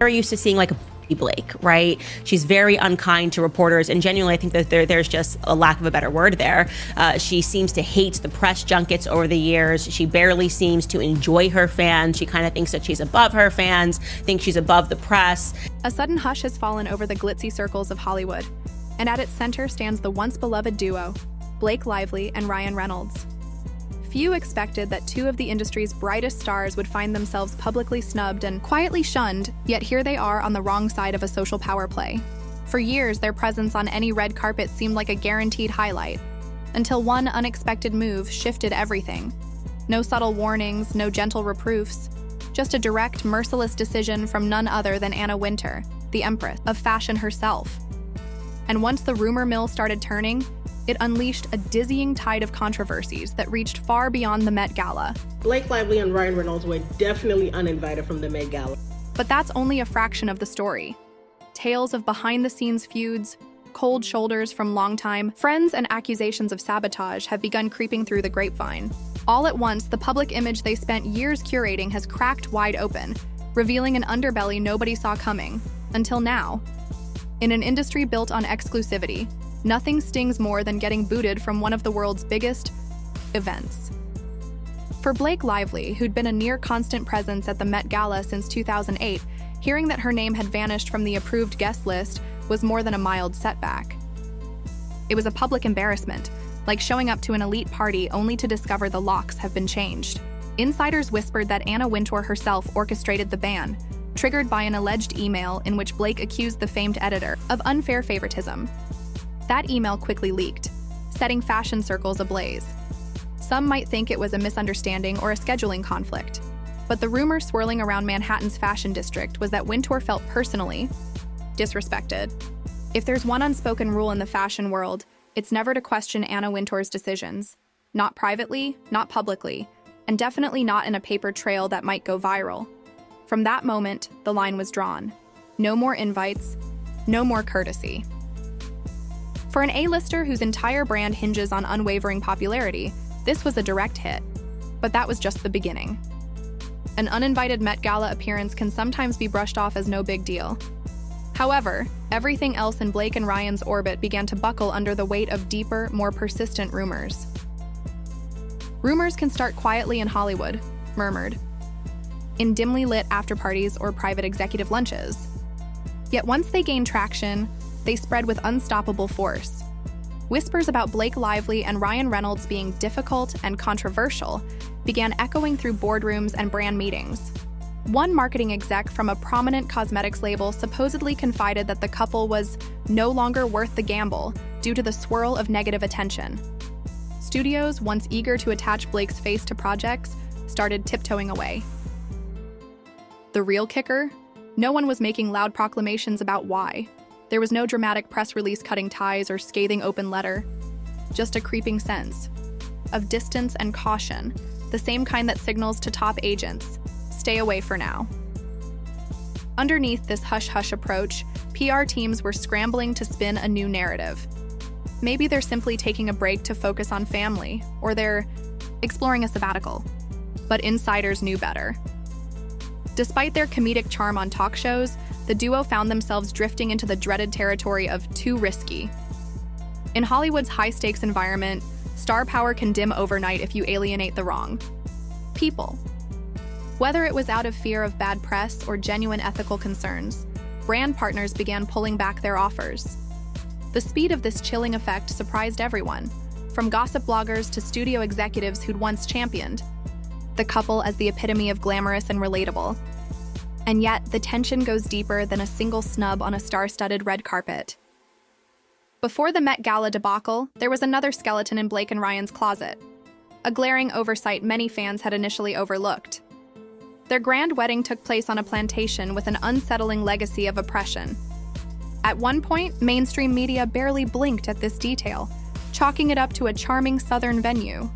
We're used to seeing like a Blake, right? She's very unkind to reporters, and genuinely I think that there's just a lack of a better word there. She seems to hate the press junkets over the years. She barely seems to enjoy her fans. She kind of thinks that she's above her fans, thinks she's above the press. A sudden hush has fallen over the glitzy circles of Hollywood, and at its center stands the once beloved duo, Blake Lively and Ryan Reynolds. Few expected that two of the industry's brightest stars would find themselves publicly snubbed and quietly shunned, yet here they are on the wrong side of a social power play. For years, their presence on any red carpet seemed like a guaranteed highlight, until one unexpected move shifted everything. No subtle warnings, no gentle reproofs, just a direct, merciless decision from none other than Anna Wintour, the empress of fashion herself. And once the rumor mill started turning, it unleashed a dizzying tide of controversies that reached far beyond the Met Gala. Blake Lively and Ryan Reynolds were definitely uninvited from the Met Gala. But that's only a fraction of the story. Tales of behind-the-scenes feuds, cold shoulders from longtime friends, and accusations of sabotage have begun creeping through the grapevine. All at once, the public image they spent years curating has cracked wide open, revealing an underbelly nobody saw coming, until now. In an industry built on exclusivity, nothing stings more than getting booted from one of the world's biggest events. For Blake Lively, who'd been a near-constant presence at the Met Gala since 2008, hearing that her name had vanished from the approved guest list was more than a mild setback. It was a public embarrassment, like showing up to an elite party only to discover the locks have been changed. Insiders whispered that Anna Wintour herself orchestrated the ban, triggered by an alleged email in which Blake accused the famed editor of unfair favoritism. That email quickly leaked, setting fashion circles ablaze. Some might think it was a misunderstanding or a scheduling conflict, but the rumor swirling around Manhattan's fashion district was that Wintour felt personally disrespected. If there's one unspoken rule in the fashion world, it's never to question Anna Wintour's decisions. Not privately, not publicly, and definitely not in a paper trail that might go viral. From that moment, the line was drawn. No more invites, no more courtesy. For an A-lister whose entire brand hinges on unwavering popularity, this was a direct hit. But that was just the beginning. An uninvited Met Gala appearance can sometimes be brushed off as no big deal. However, everything else in Blake and Ryan's orbit began to buckle under the weight of deeper, more persistent rumors. Rumors can start quietly in Hollywood, murmured, in dimly lit after-parties or private executive lunches. Yet once they gain traction, they spread with unstoppable force. Whispers about Blake Lively and Ryan Reynolds being difficult and controversial began echoing through boardrooms and brand meetings. One marketing exec from a prominent cosmetics label supposedly confided that the couple was no longer worth the gamble due to the swirl of negative attention. Studios, once eager to attach Blake's face to projects, started tiptoeing away. The real kicker? No one was making loud proclamations about why. There was no dramatic press release cutting ties or scathing open letter, just a creeping sense of distance and caution, the same kind that signals to top agents, stay away for now. Underneath this hush-hush approach, PR teams were scrambling to spin a new narrative. Maybe they're simply taking a break to focus on family, or they're exploring a sabbatical. But insiders knew better. Despite their comedic charm on talk shows, the duo found themselves drifting into the dreaded territory of too risky. In Hollywood's high-stakes environment, star power can dim overnight if you alienate the wrong people. Whether it was out of fear of bad press or genuine ethical concerns, brand partners began pulling back their offers. The speed of this chilling effect surprised everyone, from gossip bloggers to studio executives who'd once championed the couple as the epitome of glamorous and relatable. And yet, the tension goes deeper than a single snub on a star-studded red carpet. Before the Met Gala debacle, there was another skeleton in Blake and Ryan's closet, a glaring oversight many fans had initially overlooked. Their grand wedding took place on a plantation with an unsettling legacy of oppression. At one point, mainstream media barely blinked at this detail, chalking it up to a charming southern venue.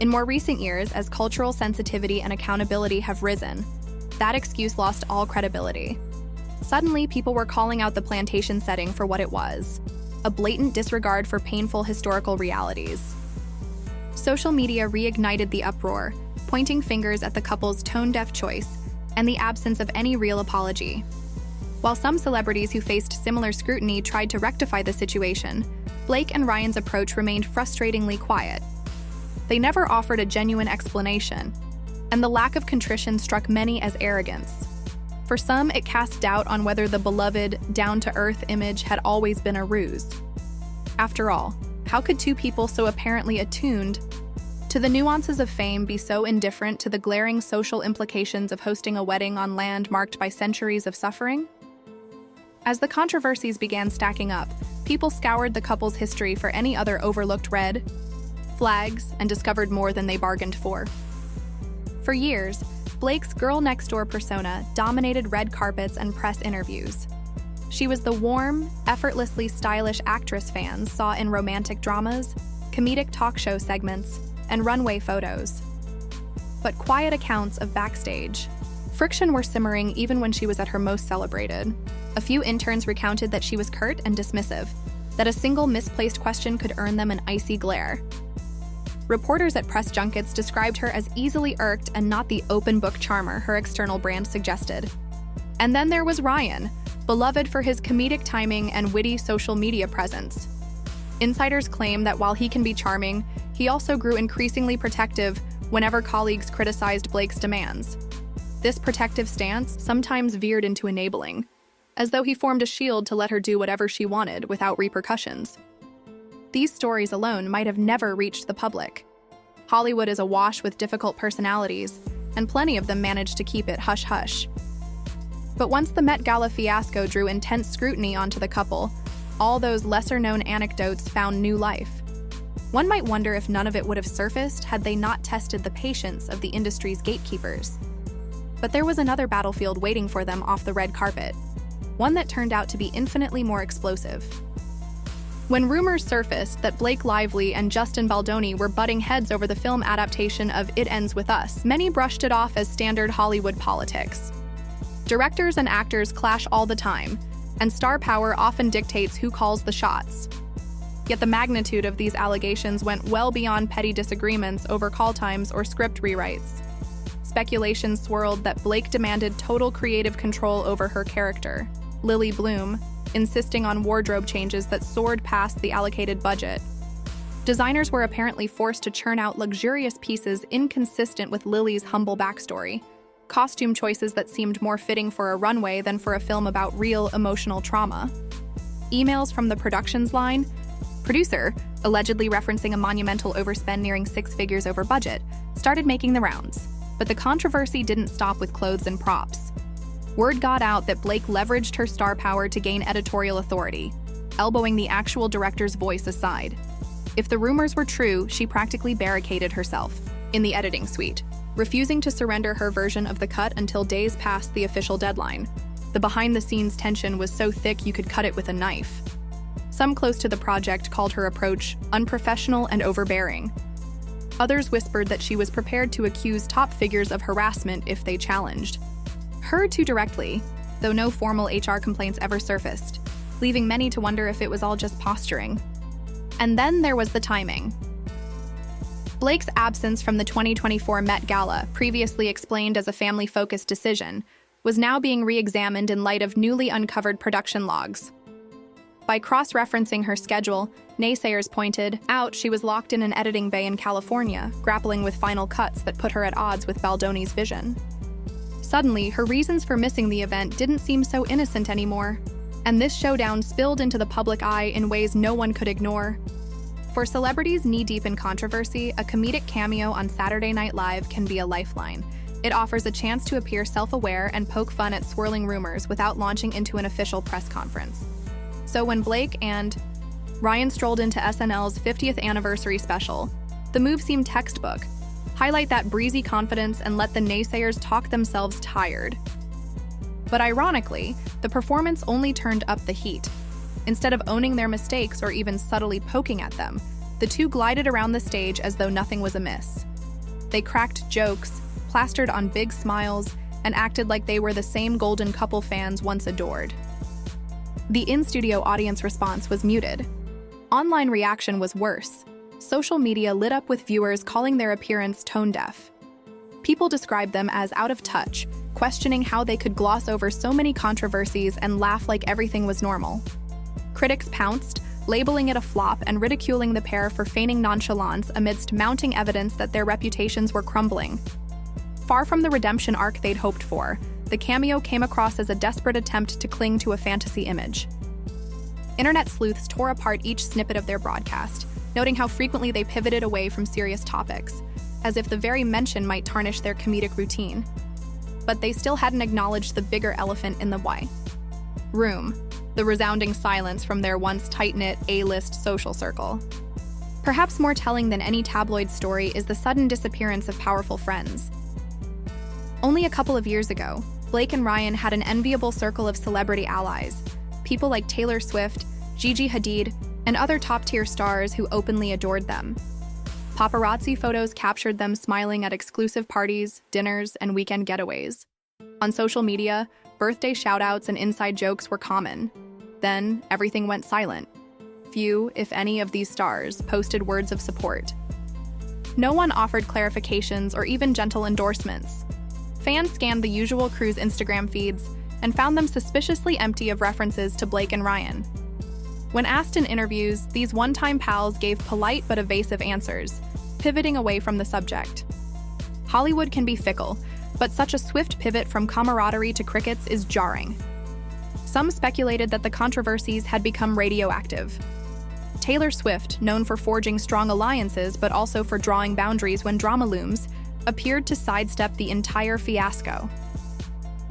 In more recent years, as cultural sensitivity and accountability have risen, that excuse lost all credibility. Suddenly, people were calling out the plantation setting for what it was, a blatant disregard for painful historical realities. Social media reignited the uproar, pointing fingers at the couple's tone-deaf choice and the absence of any real apology. While some celebrities who faced similar scrutiny tried to rectify the situation, Blake and Ryan's approach remained frustratingly quiet. They never offered a genuine explanation, and the lack of contrition struck many as arrogance. For some, it cast doubt on whether the beloved, down-to-earth image had always been a ruse. After all, how could two people so apparently attuned to the nuances of fame be so indifferent to the glaring social implications of hosting a wedding on land marked by centuries of suffering? As the controversies began stacking up, people scoured the couple's history for any other overlooked red flags and discovered more than they bargained for. For years, Blake's girl-next-door persona dominated red carpets and press interviews. She was the warm, effortlessly stylish actress fans saw in romantic dramas, comedic talk show segments, and runway photos. But quiet accounts of backstage friction were simmering even when she was at her most celebrated. A few interns recounted that she was curt and dismissive, that a single misplaced question could earn them an icy glare. Reporters at press junkets described her as easily irked and not the open-book charmer her external brand suggested. And then there was Ryan, beloved for his comedic timing and witty social media presence. Insiders claim that while he can be charming, he also grew increasingly protective whenever colleagues criticized Blake's demands. This protective stance sometimes veered into enabling, as though he formed a shield to let her do whatever she wanted without repercussions. These stories alone might have never reached the public. Hollywood is awash with difficult personalities, and plenty of them managed to keep it hush-hush. But once the Met Gala fiasco drew intense scrutiny onto the couple, all those lesser-known anecdotes found new life. One might wonder if none of it would have surfaced had they not tested the patience of the industry's gatekeepers. But there was another battlefield waiting for them off the red carpet, one that turned out to be infinitely more explosive. When rumors surfaced that Blake Lively and Justin Baldoni were butting heads over the film adaptation of It Ends With Us, many brushed it off as standard Hollywood politics. Directors and actors clash all the time, and star power often dictates who calls the shots. Yet the magnitude of these allegations went well beyond petty disagreements over call times or script rewrites. Speculation swirled that Blake demanded total creative control over her character, Lily Bloom, insisting on wardrobe changes that soared past the allocated budget. Designers were apparently forced to churn out luxurious pieces inconsistent with Lily's humble backstory, costume choices that seemed more fitting for a runway than for a film about real emotional trauma. Emails from the productions line, producer, allegedly referencing a monumental overspend nearing 6 figures over budget, started making the rounds. But the controversy didn't stop with clothes and props. Word got out that Blake leveraged her star power to gain editorial authority, elbowing the actual director's voice aside. If the rumors were true, she practically barricaded herself in the editing suite, refusing to surrender her version of the cut until days past the official deadline. The behind-the-scenes tension was so thick you could cut it with a knife. Some close to the project called her approach unprofessional and overbearing. Others whispered that she was prepared to accuse top figures of harassment if they challenged her too directly, though no formal HR complaints ever surfaced, leaving many to wonder if it was all just posturing. And then there was the timing. Blake's absence from the 2024 Met Gala, previously explained as a family-focused decision, was now being re-examined in light of newly uncovered production logs. By cross-referencing her schedule, naysayers pointed out she was locked in an editing bay in California, grappling with final cuts that put her at odds with Baldoni's vision. Suddenly, her reasons for missing the event didn't seem so innocent anymore, and this showdown spilled into the public eye in ways no one could ignore. For celebrities knee-deep in controversy, a comedic cameo on Saturday Night Live can be a lifeline. It offers a chance to appear self-aware and poke fun at swirling rumors without launching into an official press conference. So when Blake and Ryan strolled into SNL's 50th anniversary special, the move seemed textbook. Highlight that breezy confidence and let the naysayers talk themselves tired. But ironically, the performance only turned up the heat. Instead of owning their mistakes or even subtly poking at them, the two glided around the stage as though nothing was amiss. They cracked jokes, plastered on big smiles, and acted like they were the same golden couple fans once adored. The in-studio audience response was muted. Online reaction was worse. Social media lit up with viewers calling their appearance tone-deaf. People described them as out of touch, questioning how they could gloss over so many controversies and laugh like everything was normal. Critics pounced, labeling it a flop and ridiculing the pair for feigning nonchalance amidst mounting evidence that their reputations were crumbling. Far from the redemption arc they'd hoped for, the cameo came across as a desperate attempt to cling to a fantasy image. Internet sleuths tore apart each snippet of their broadcast, noting how frequently they pivoted away from serious topics, as if the very mention might tarnish their comedic routine. But they still hadn't acknowledged the bigger elephant in the room, the resounding silence from their once tight-knit A-list social circle. Perhaps more telling than any tabloid story is the sudden disappearance of powerful friends. Only a couple of years ago, Blake and Ryan had an enviable circle of celebrity allies, people like Taylor Swift, Gigi Hadid, and other top-tier stars who openly adored them. Paparazzi photos captured them smiling at exclusive parties, dinners, and weekend getaways. On social media, birthday shout-outs and inside jokes were common. Then, everything went silent. Few, if any, of these stars posted words of support. No one offered clarifications or even gentle endorsements. Fans scanned the usual crew's Instagram feeds and found them suspiciously empty of references to Blake and Ryan. When asked in interviews, these one-time pals gave polite but evasive answers, pivoting away from the subject. Hollywood can be fickle, but such a swift pivot from camaraderie to crickets is jarring. Some speculated that the controversies had become radioactive. Taylor Swift, known for forging strong alliances but also for drawing boundaries when drama looms, appeared to sidestep the entire fiasco.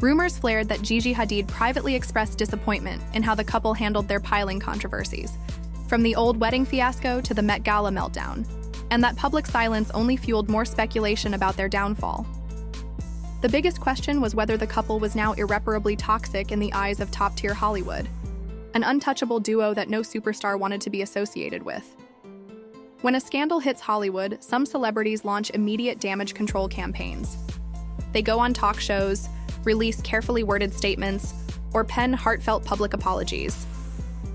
Rumors flared that Gigi Hadid privately expressed disappointment in how the couple handled their piling controversies, from the old wedding fiasco to the Met Gala meltdown, and that public silence only fueled more speculation about their downfall. The biggest question was whether the couple was now irreparably toxic in the eyes of top-tier Hollywood, an untouchable duo that no superstar wanted to be associated with. When a scandal hits Hollywood, some celebrities launch immediate damage control campaigns. They go on talk shows, release carefully worded statements, or pen heartfelt public apologies.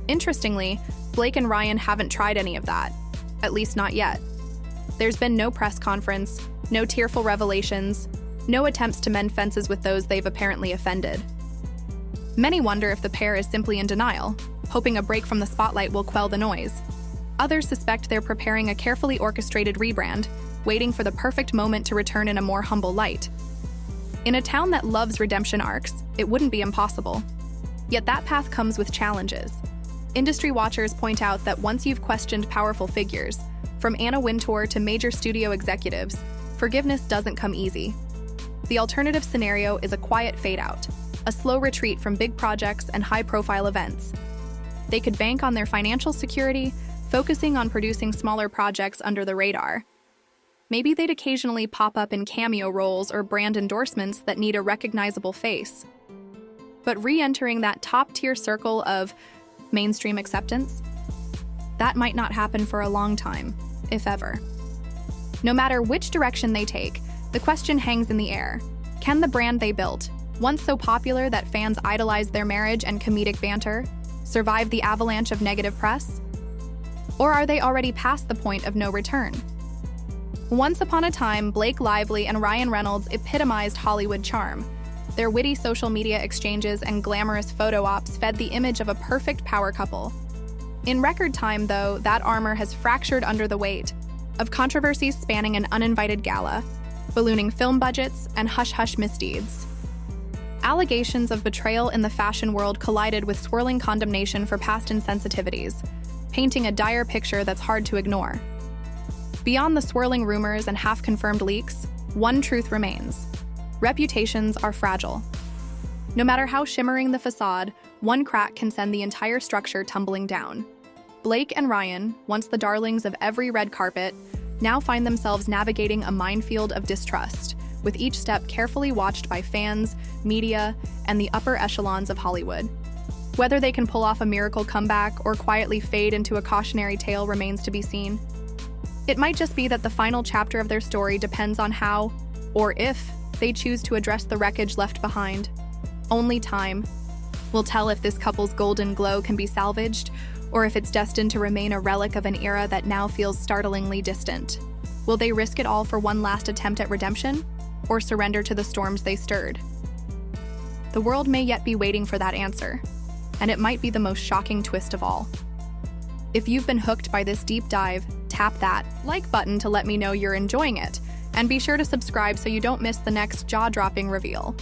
Interestingly, Blake and Ryan haven't tried any of that, at least not yet. There's been no press conference, no tearful revelations, no attempts to mend fences with those they've apparently offended. Many wonder if the pair is simply in denial, hoping a break from the spotlight will quell the noise. Others suspect they're preparing a carefully orchestrated rebrand, waiting for the perfect moment to return in a more humble light. In a town that loves redemption arcs, it wouldn't be impossible. Yet that path comes with challenges. Industry watchers point out that once you've questioned powerful figures, from Anna Wintour to major studio executives, forgiveness doesn't come easy. The alternative scenario is a quiet fade-out, a slow retreat from big projects and high-profile events. They could bank on their financial security, focusing on producing smaller projects under the radar. Maybe they'd occasionally pop up in cameo roles or brand endorsements that need a recognizable face. But re-entering that top-tier circle of mainstream acceptance? That might not happen for a long time, if ever. No matter which direction they take, the question hangs in the air. Can the brand they built, once so popular that fans idolized their marriage and comedic banter, survive the avalanche of negative press? Or are they already past the point of no return? Once upon a time, Blake Lively and Ryan Reynolds epitomized Hollywood charm. Their witty social media exchanges and glamorous photo ops fed the image of a perfect power couple. In record time, though, that armor has fractured under the weight of controversies spanning an uninvited gala, ballooning film budgets, and hush-hush misdeeds. Allegations of betrayal in the fashion world collided with swirling condemnation for past insensitivities, painting a dire picture that's hard to ignore. Beyond the swirling rumors and half-confirmed leaks, one truth remains. Reputations are fragile. No matter how shimmering the facade, one crack can send the entire structure tumbling down. Blake and Ryan, once the darlings of every red carpet, now find themselves navigating a minefield of distrust, with each step carefully watched by fans, media, and the upper echelons of Hollywood. Whether they can pull off a miracle comeback or quietly fade into a cautionary tale remains to be seen. It might just be that the final chapter of their story depends on how, or if, they choose to address the wreckage left behind. Only time will tell if this couple's golden glow can be salvaged, or if it's destined to remain a relic of an era that now feels startlingly distant. Will they risk it all for one last attempt at redemption, or surrender to the storms they stirred? The world may yet be waiting for that answer, and it might be the most shocking twist of all. If you've been hooked by this deep dive, tap that like button to let me know you're enjoying it, and be sure to subscribe so you don't miss the next jaw-dropping reveal.